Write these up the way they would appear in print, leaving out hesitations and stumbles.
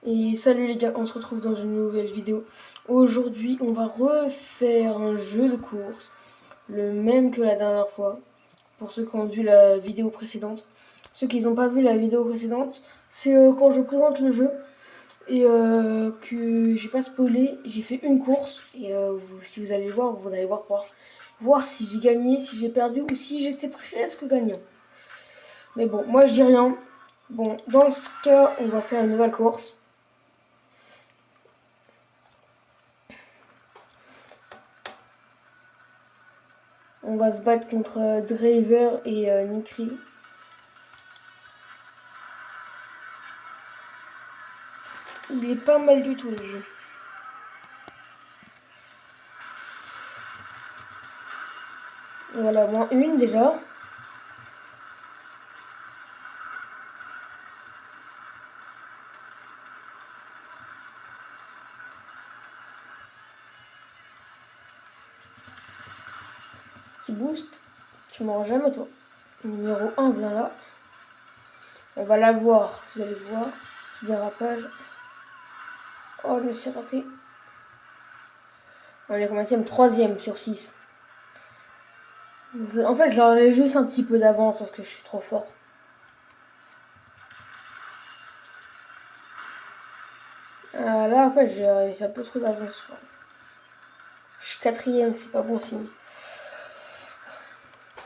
Et salut les gars, on se retrouve dans une nouvelle vidéo. Aujourd'hui, on va refaire un jeu de course, le même que la dernière fois, pour ceux qui ont vu la vidéo précédente. Ceux qui n'ont pas vu la vidéo précédente, c'est quand je présente le jeu et que j'ai pas spoilé, j'ai fait une course. Et si vous allez voir, vous allez voir si j'ai gagné, si j'ai perdu ou si j'étais presque gagnant. Mais bon, moi je dis rien. Bon, dans ce cas, on va faire une nouvelle course. On va se battre contre Driver et Nikri. Il est pas mal du tout le jeu. Voilà, moins une déjà. Petit boost. Tu m'auras jamais toi. Numéro 1 vient là. On va la voir, vous allez voir. Petit dérapage. Oh, je me suis raté. On est combienième? 3ème sur 6. En fait, j'ai juste un petit peu d'avance parce que je suis trop fort. Là, en fait, j'ai un peu trop d'avance. Je suis 4ème, c'est pas bon signe.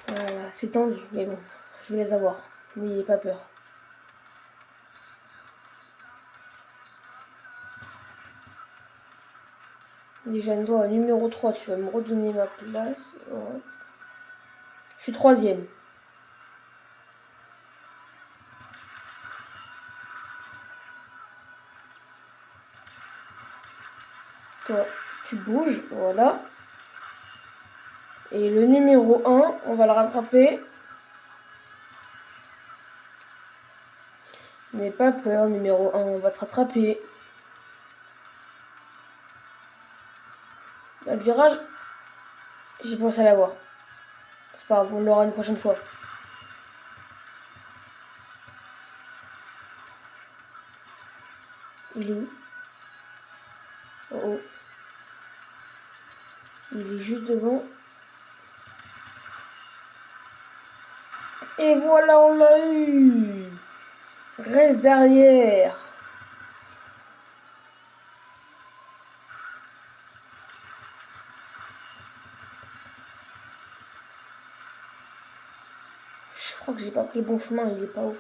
Voilà, c'est tendu, mais bon, je vais les avoir. N'ayez pas peur. Déjà, toi, numéro 3, tu vas me redonner ma place. Ouais. Je suis 3ème. Toi, tu bouges, voilà. Et le numéro 1, on va le rattraper. N'aie pas peur, numéro 1, on va te rattraper. Dans le virage, j'ai pensé à l'avoir. C'est pas grave, on l'aura une prochaine fois. Il est où? Oh oh. Il est juste devant. Et voilà, on l'a eu. Reste derrière. Je crois que j'ai pas pris le bon chemin, il est pas ouf.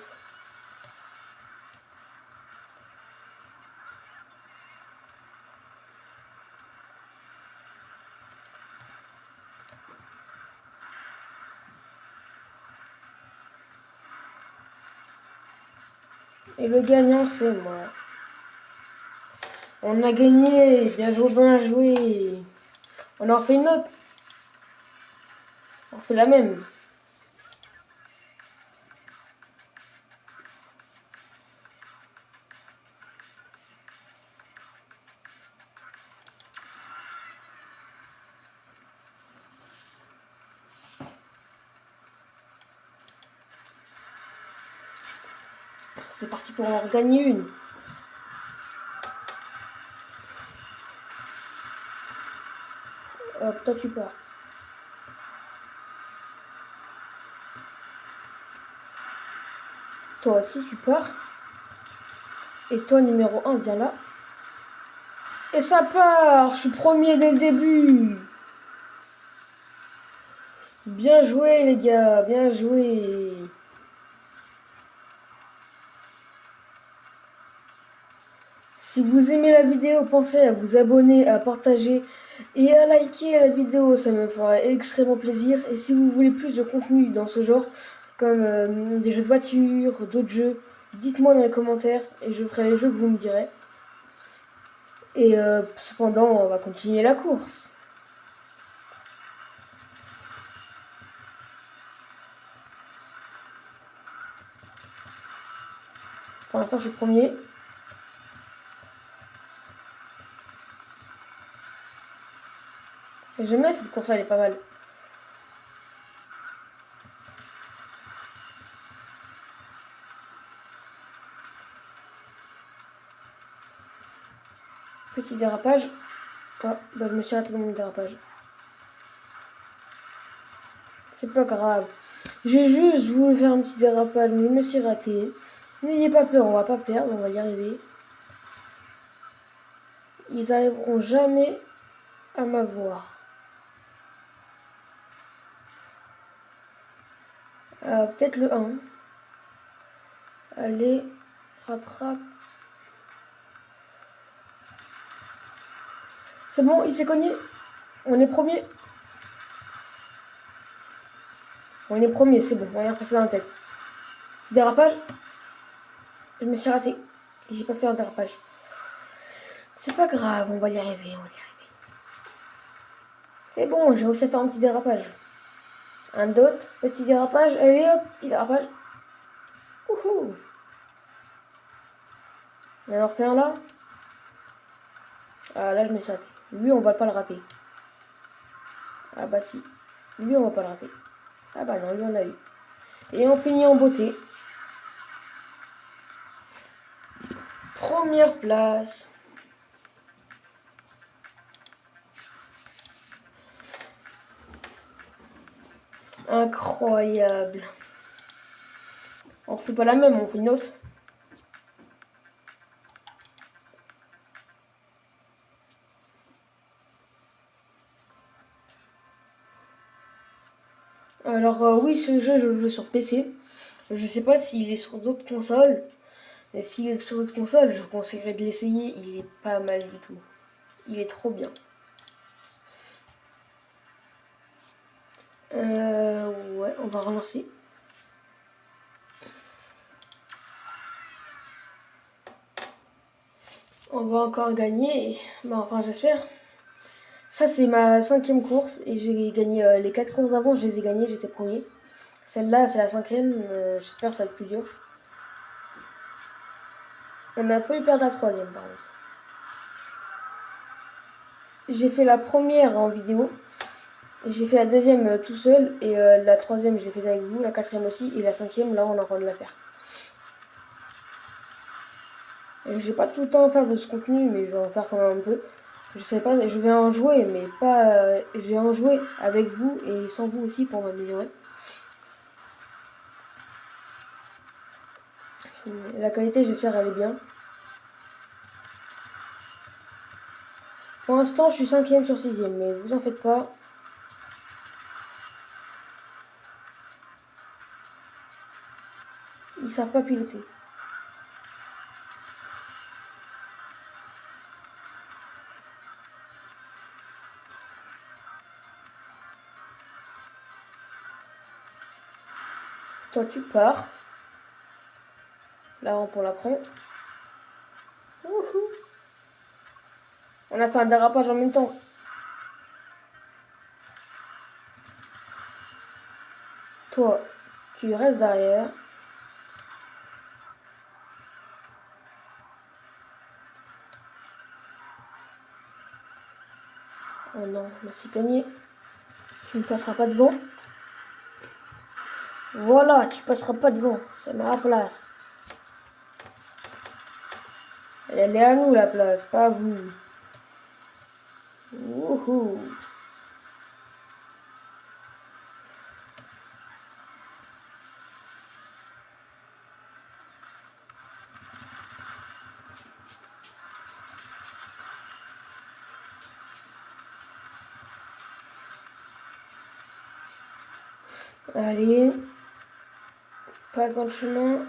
Et le gagnant, c'est moi. On a gagné, bien joué, bien joué. On en fait une autre. On fait la même. C'est parti pour en gagner une. Hop, toi tu pars. Toi aussi tu pars. Et toi numéro 1, viens là. Et ça part. Je suis premier dès le début. Bien joué les gars, bien joué. Si vous aimez la vidéo, pensez à vous abonner, à partager et à liker la vidéo, ça me fera extrêmement plaisir. Et si vous voulez plus de contenu dans ce genre, comme des jeux de voiture, d'autres jeux, dites-moi dans les commentaires et je ferai les jeux que vous me direz. Et cependant, on va continuer la course. Pour l'instant, je suis premier. J'aime bien cette course, elle est pas mal. Petit dérapage. Ah, bah je me suis raté dans mon dérapage. C'est pas grave. J'ai juste voulu faire un petit dérapage, mais je me suis raté. N'ayez pas peur, on va pas perdre, on va y arriver. Ils arriveront jamais à m'avoir. Peut-être le 1. Allez, rattrape. C'est bon, il s'est cogné. On est premier. On est premier, c'est bon. On a repasser dans la tête. Petit dérapage. Je me suis raté. J'ai pas fait un dérapage. C'est pas grave, on va y arriver, on va y arriver. C'est bon, j'ai réussi à faire un petit dérapage. Un autre, petit dérapage. Allez hop, petit dérapage. Wouhou. On en refait un là. Ah là, je me suis raté. Lui, on va pas le rater. Ah bah si. Lui, on va pas le rater. Ah bah non, lui, on l'a eu. Et on finit en beauté. Première place. Incroyable. On refait pas la même, on fait une autre. Alors oui, ce jeu, je le joue sur PC. Je sais pas s'il est sur d'autres consoles. Mais s'il est sur d'autres consoles, je vous conseillerais de l'essayer. Il est pas mal du tout. Il est trop bien. Ouais, on va relancer. On va encore gagner. Bah, enfin, j'espère. Ça, c'est ma 5e course. Et j'ai gagné les 4 courses avant. Je les ai gagnées. J'étais premier. Celle-là, c'est la 5e. J'espère que ça va être plus dur. On a failli perdre la 3e, par contre. J'ai fait la première en vidéo. J'ai fait la 2e tout seul. Et la 3e, je l'ai faite avec vous. La 4e aussi. Et la 5e, là, on est en train de la faire. Et j'ai pas tout le temps à faire de ce contenu, mais je vais en faire quand même un peu. Je sais pas, je vais en jouer, mais pas. Je vais en jouer avec vous et sans vous aussi pour m'améliorer. La qualité, j'espère, elle est bien. Pour l'instant, je suis 5e sur 6e, mais vous en faites pas. Ils savent pas piloter. Toi, tu pars. La rampe, on la prend. Wouhou. On a fait un dérapage en même temps. Toi, tu restes derrière. Oh non, je me suis gagné. Tu ne passeras pas devant. Voilà, tu passeras pas devant. C'est ma place. Elle est à nous la place, pas à vous. Wouhou. Allez. Passe dans le chemin.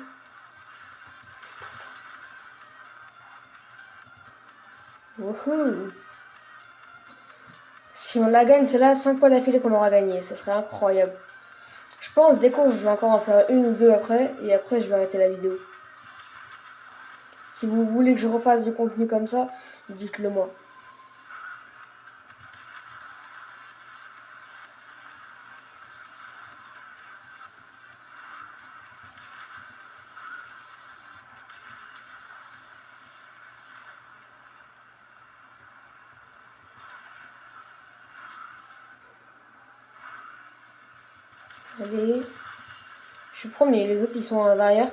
Wouhou. Si on la gagne, c'est là 5 points d'affilée qu'on aura gagné. Ce serait incroyable. Je pense, des courses, je vais encore en faire une ou deux après. Et après, je vais arrêter la vidéo. Si vous voulez que je refasse du contenu comme ça, dites-le moi. Allez. Je suis premier, les autres ils sont derrière.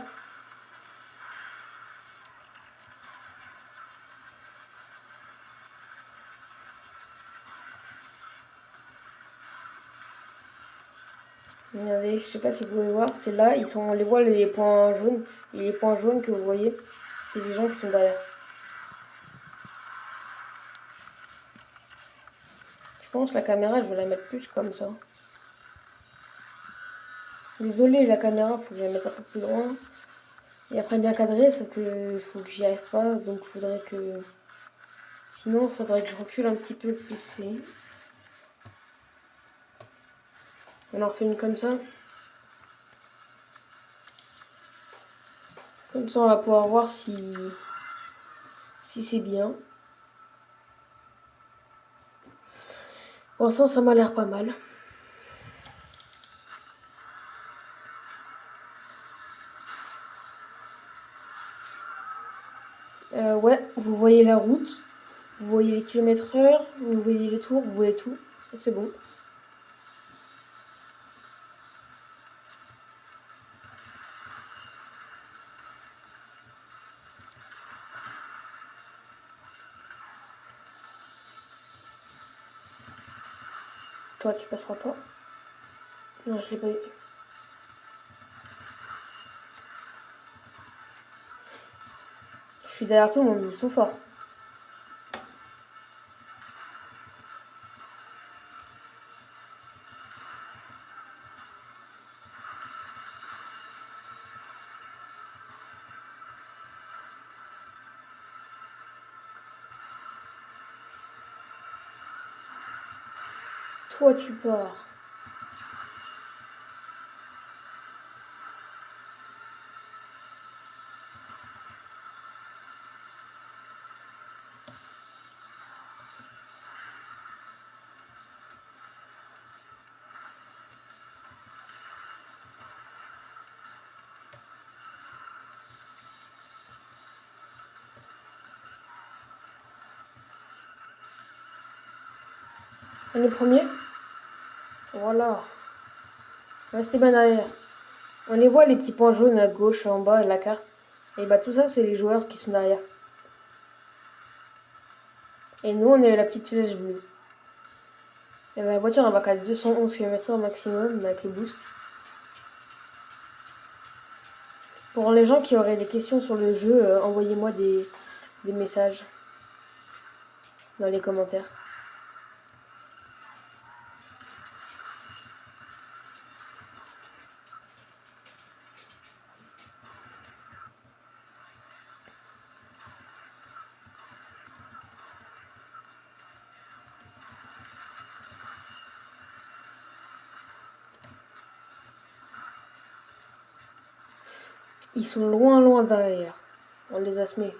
Regardez, je sais pas si vous pouvez voir, c'est là, on les voit les points jaunes. Et les points jaunes que vous voyez, c'est les gens qui sont derrière. Je pense que la caméra, je vais la mettre plus comme ça. Désolé, la caméra, faut que je la mette un peu plus loin. Et après bien cadré, sauf que faut que j'y arrive pas, donc faudrait que... Sinon, faudrait que je recule un petit peu le PC. On en refait une comme ça. Comme ça, on va pouvoir voir si c'est bien. Pour l'instant, ça m'a l'air pas mal. Ouais, vous voyez la route, vous voyez les kilomètres/heure, vous voyez les tours, vous voyez tout. C'est bon. Toi, tu passeras pas. Non, je l'ai pas eu. Je suis derrière tout le monde, ils sont forts. Toi, tu pars. On est premier. Voilà. Restez bien derrière. On les voit, les petits points jaunes à gauche, en bas de la carte. Et bah tout ça, c'est les joueurs qui sont derrière. Et nous, on est la petite flèche bleue. Et la voiture, elle va qu'à 211 km/h maximum avec le boost. Pour les gens qui auraient des questions sur le jeu, envoyez-moi des messages dans les commentaires. Ils sont loin, loin derrière. On les a semés.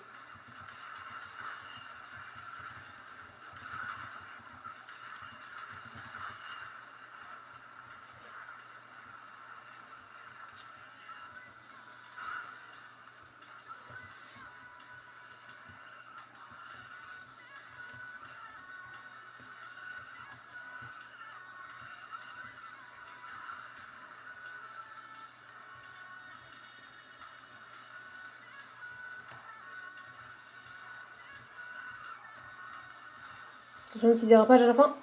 Attention, petit dérapage à la fin.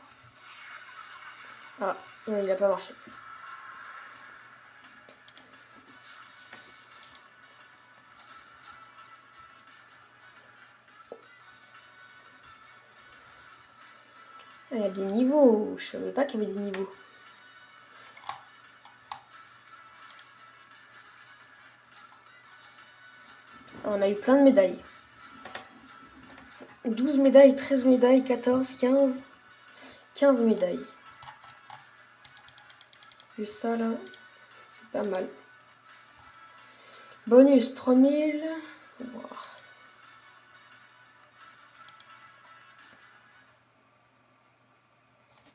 Ah, non, il a pas marché. Il y a des niveaux. Je savais pas qu'il y avait des niveaux. On a eu plein de médailles. 12 médailles, 13 médailles, 14, 15. 15 médailles. Plus ça là, c'est pas mal. Bonus 3000. Wow.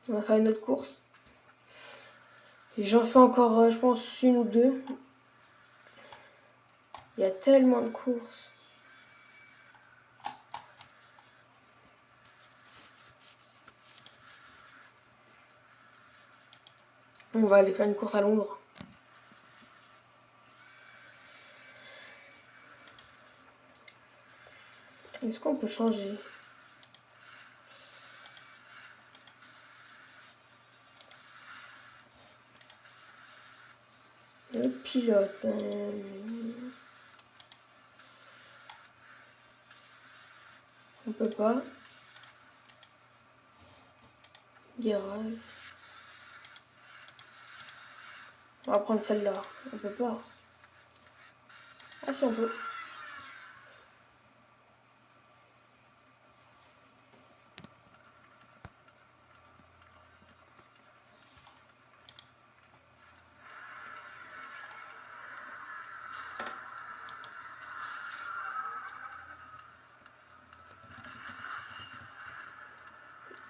On va faire une autre course. Et j'en fais encore, je pense, une ou deux. Il y a tellement de courses. On va aller faire une course à Londres. Est-ce qu'on peut changer? pilote. On peut pas. Garage. On va prendre celle-là. On peut pas. Ah si on peut.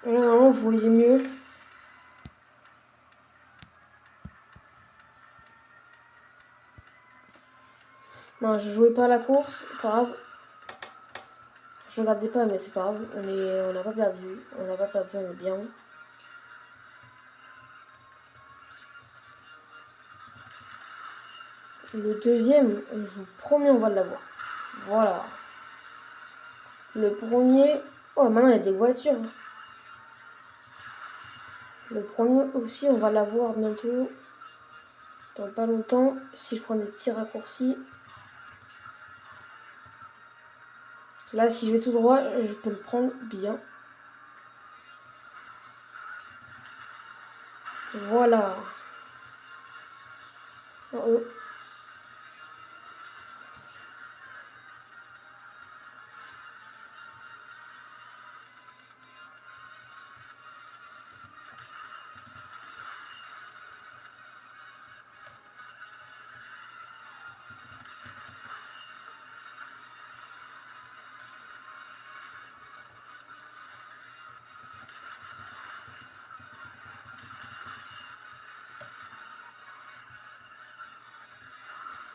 Là, normalement, vous voyez mieux. Non, je jouais pas à la course, pas grave. Je regardais pas, mais c'est pas grave. On n'a pas perdu. On n'a pas perdu, on est bien. Le deuxième, je vous promets, on va l'avoir. Voilà. Le premier... Oh, maintenant, il y a des voitures. Le premier aussi, on va l'avoir bientôt. Dans pas longtemps, si je prends des petits raccourcis. Là, si je vais tout droit, je peux le prendre bien. Voilà. Oh, oh.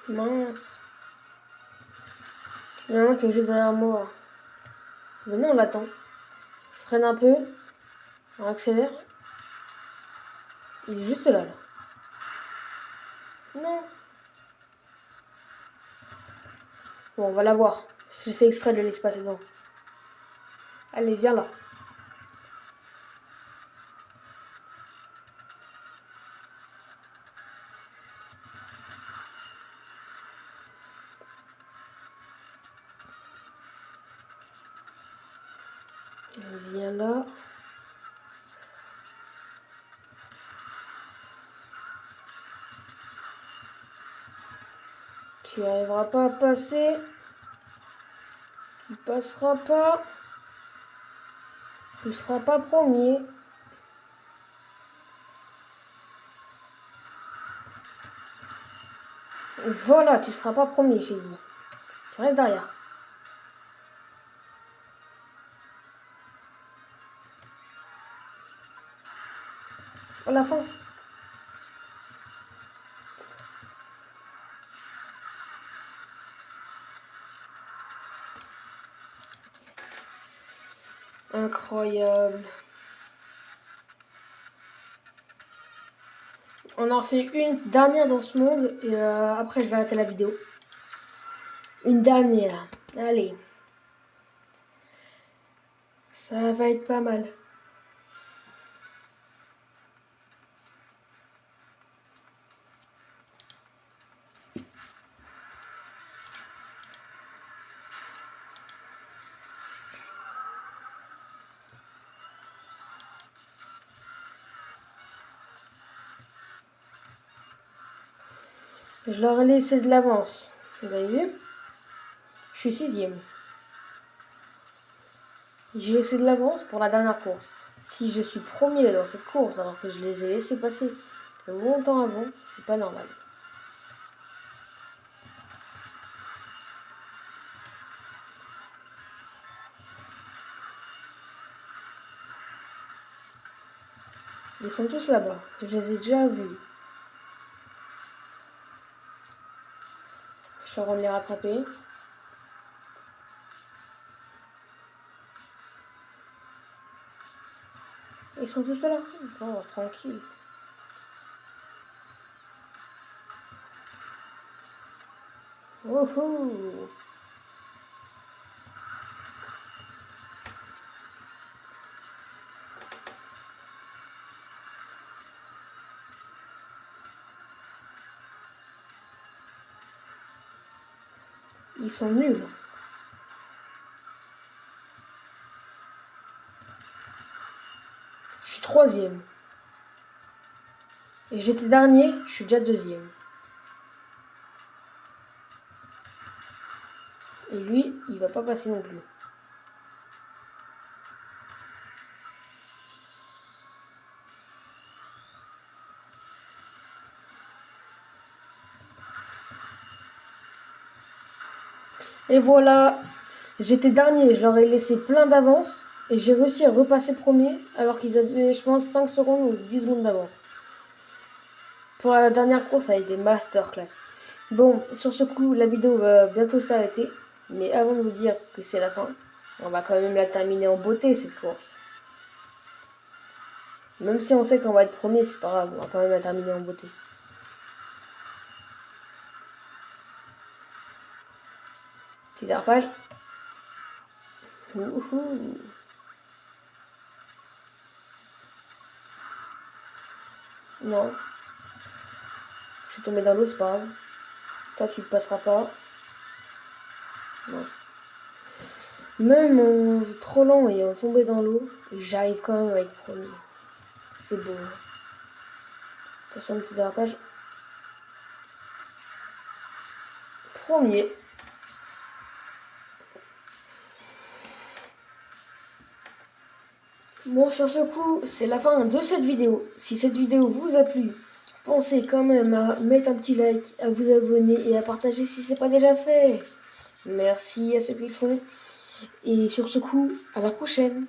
Mince. Il y en a un qui est juste derrière moi. Venez, on l'attend. Je freine un peu. On accélère. Il est juste là, là. Non. Bon, on va l'avoir. J'ai fait exprès de l'espace dedans. Allez, viens là. Viens là. Tu arriveras pas à passer. Tu passeras pas. Tu seras pas premier. Voilà, tu seras pas premier, j'ai dit. Tu restes derrière. À la fin. Incroyable. On en fait une dernière dans ce monde et après je vais arrêter la vidéo. Une dernière. Allez. Ça va être pas mal. Je leur ai laissé de l'avance. Vous avez vu? Je suis 6e. J'ai laissé de l'avance pour la dernière course. Si je suis premier dans cette course alors que je les ai laissés passer longtemps avant, c'est pas normal. Ils sont tous là-bas. Je les ai déjà vus. Je suis en train de les rattraper. Ils sont juste là. Oh, tranquille. Wouhou! Ils sont nuls. Je suis 3e. Et j'étais dernier, je suis déjà 2e. Et lui, il va pas passer non plus. Et voilà, j'étais dernier, je leur ai laissé plein d'avance. Et j'ai réussi à repasser premier, alors qu'ils avaient, je pense, 5 secondes ou 10 secondes d'avance. Pour la dernière course, ça a été masterclass. Bon, sur ce coup, la vidéo va bientôt s'arrêter. Mais avant de vous dire que c'est la fin, on va quand même la terminer en beauté, cette course. Même si on sait qu'on va être premier, c'est pas grave, on va quand même la terminer en beauté. Petit dérapage. Ouhou. Non. Je suis tombé dans l'eau, c'est pas grave. Toi, tu ne passeras pas. Mince. Même en trollant et en tombant dans l'eau, j'arrive quand même à être premier. C'est beau. Attention, petit dérapage. Premier. Bon, sur ce coup, c'est la fin de cette vidéo. Si cette vidéo vous a plu, pensez quand même à mettre un petit like, à vous abonner et à partager si ce n'est pas déjà fait. Merci à ceux qui le font. Et sur ce coup, à la prochaine.